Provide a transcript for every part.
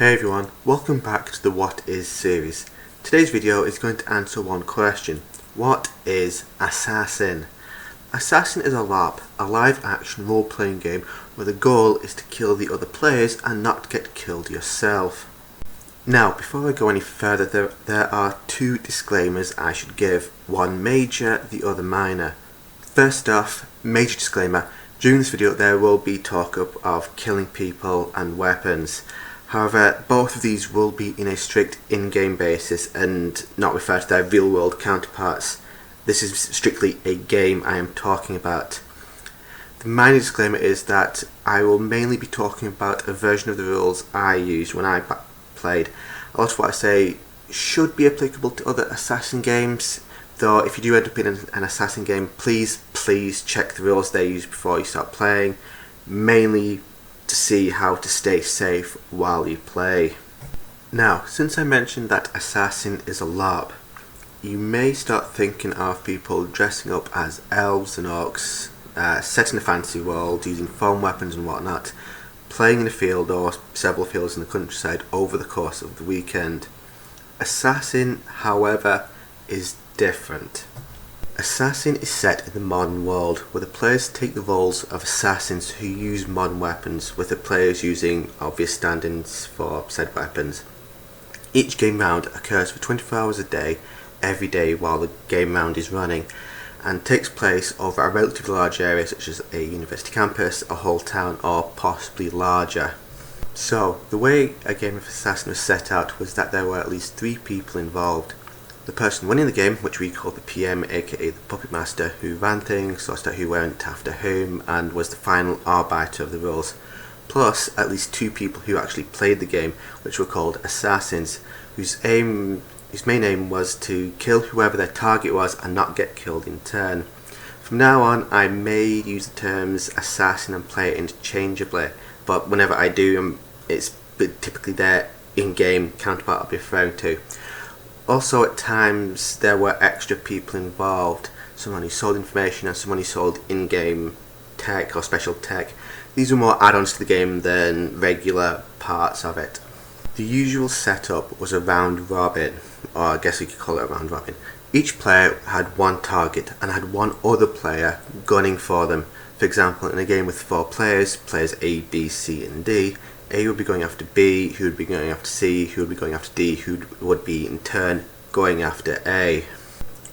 Hey everyone, welcome back to the What Is series. Today's video is going to answer one question. What is Assassin? Assassin is a Larp, a live action role playing game where the goal is to kill the other players and not get killed yourself. Now, before I go any further, there are two disclaimers I should give, one major, the other minor. First off, major disclaimer, during this video there will be talk of killing people and weapons. However, both of these will be in a strict in-game basis and not refer to their real-world counterparts. This is strictly a game I am talking about. The minor disclaimer is that I will mainly be talking about a version of the rules I used when I played. A lot of what I say should be applicable to other Assassin games, though if you do end up in an Assassin game, please check the rules they use before you start playing, mainly to see how to stay safe while you play. Now, since I mentioned that Assassin is a LARP, you may start thinking of people dressing up as elves and orcs, set in a fantasy world, using foam weapons and whatnot, playing in a field or several fields in the countryside over the course of the weekend. Assassin, however, is different. Assassin is set in the modern world, where the players take the roles of assassins who use modern weapons, with the players using obvious stand-ins for said weapons. Each game round occurs for 24 hours a day, every day while the game round is running, and takes place over a relatively large area such as a university campus, a whole town, or possibly larger. So, the way a game of Assassin was set out was that there were at least 3 people involved. The person winning the game, which we call the PM, aka the puppet master, who ran things, sorted out who went after whom, and was the final arbiter of the rules, plus at least 2 people who actually played the game, which were called assassins, whose main aim was to kill whoever their target was and not get killed in turn. From now on, I may use the terms assassin and player interchangeably, but whenever I do, it's typically their in-game counterpart I'll be referring to. Also, at times there were extra people involved, someone who sold information and someone who sold in-game tech or special tech. These were more add-ons to the game than regular parts of it. The usual setup was a round robin, or I guess you could call it a round robin. Each player had one target and had one other player gunning for them. For example, in a game with 4 players, players A, B, C and D, A would be going after B, who would be going after C, who would be going after D, who would be in turn going after A.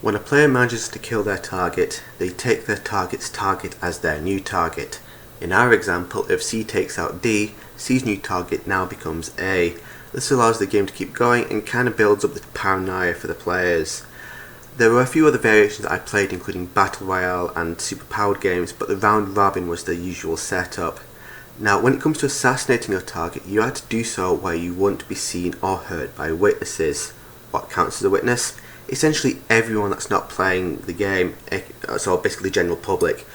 When a player manages to kill their target, they take their target's target as their new target. In our example, if C takes out D, C's new target now becomes A. This allows the game to keep going and kind of builds up the paranoia for the players. There were a few other variations I played, including Battle Royale and super powered games, but the round robin was the usual setup. Now, when it comes to assassinating your target, you had to do so where you wouldn't be seen or heard by witnesses. What counts as a witness? Essentially everyone that's not playing the game, so basically the general public.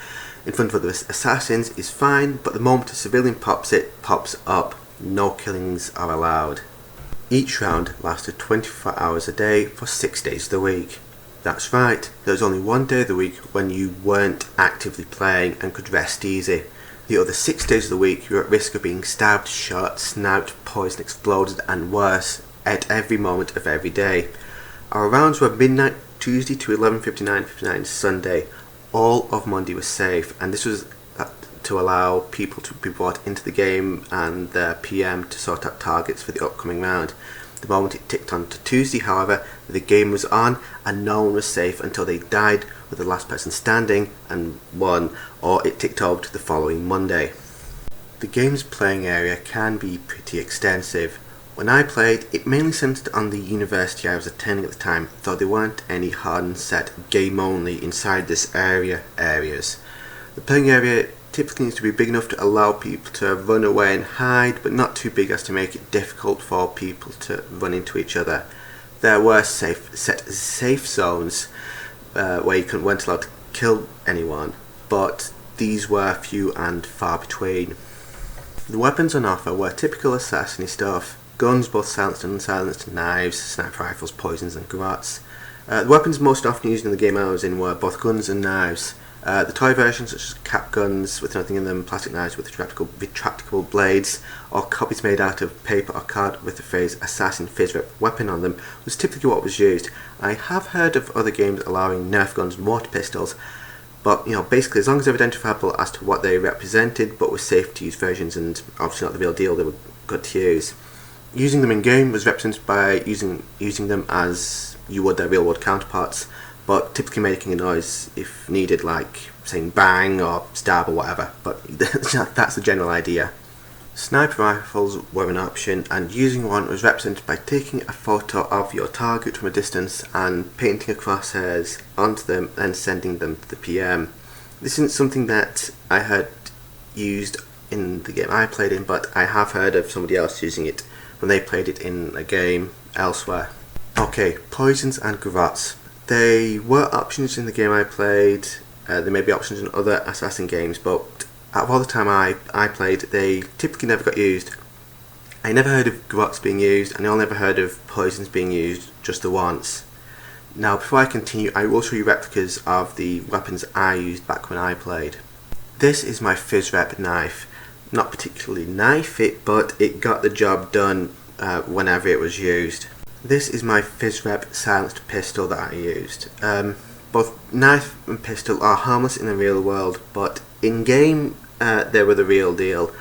In front of other assassins is fine, but the moment a civilian pops up. No killings are allowed. Each round lasted 24 hours a day for 6 days of the week. That's right, there was only one day of the week when you weren't actively playing and could rest easy. The other 6 days of the week you were at risk of being stabbed, shot, sniped, poisoned, exploded and worse at every moment of every day. Our rounds were midnight Tuesday to 11:59 Sunday. All of Monday was safe, and this was to allow people to be brought into the game and the PM to sort out targets for the upcoming round. The moment it ticked on to Tuesday, however, the game was on and no one was safe until they died with the last person standing and won, or it ticked over to the following Monday. The game's playing area can be pretty extensive. When I played, it mainly centered on the university I was attending at the time, though there weren't any hard and set game only inside this areas. The playing area typically needs to be big enough to allow people to run away and hide, but not too big as to make it difficult for people to run into each other. There were safe zones where you weren't allowed to kill anyone, but these were few and far between. The weapons on offer were typical assassin-y stuff: guns, both silenced and unsilenced, knives, sniper rifles, poisons and garrots. The weapons most often used in the game I was in were both guns and knives. The toy versions, such as cap guns with nothing in them, plastic knives with retractable blades, or copies made out of paper or card with the phrase assassin fizz rep weapon on them, was typically what was used. I have heard of other games allowing Nerf guns and water pistols, but basically as long as they're identifiable as to what they represented but were safe to use versions and obviously not the real deal, they were good to use. Using them in game was represented by using them as you would their real world counterparts, but typically making a noise if needed, like saying bang or stab or whatever, but that's the general idea. Sniper rifles were an option, and using one was represented by taking a photo of your target from a distance and painting a crosshairs onto them and sending them to the PM. This isn't something that I had used in the game I played in, but I have heard of somebody else using it when they played it in a game elsewhere. Okay, poisons and garrots. They were options in the game I played. There may be options in other assassin games, but out of all the time I played, they typically never got used. I never heard of garrots being used, and I never heard of poisons being used, just the once. Now, before I continue, I will show you replicas of the weapons I used back when I played. This is my fizz rep knife. Not particularly knifey, but it got the job done whenever it was used. This is my fizz rep silenced pistol that I used. Both knife and pistol are harmless in the real world, but in game they were the real deal.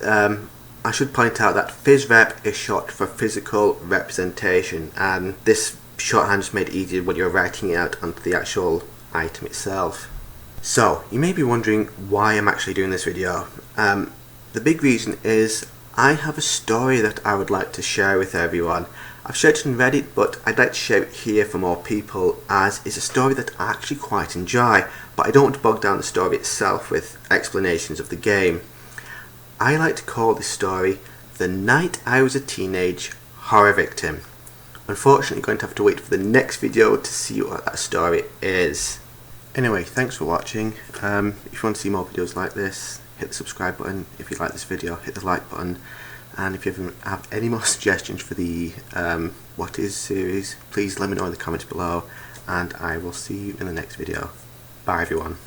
I should point out that fizz rep is short for physical representation, and this shorthand is made easier when you're writing it out onto the actual item itself. So, you may be wondering why I'm actually doing this video. The big reason is I have a story that I would like to share with everyone. I've shared it on Reddit, but I'd like to share it here for more people, as it's a story that I actually quite enjoy, but I don't want to bog down the story itself with explanations of the game. I like to call this story The Night I Was a Teenage Horror Victim. Unfortunately, you're going to have to wait for the next video to see what that story is. Anyway, thanks for watching. If you want to see more videos like this, hit the subscribe button. If you like this video, hit the like button. And if you have any more suggestions for the What Is series, please let me know in the comments below, and I will see you in the next video. Bye everyone.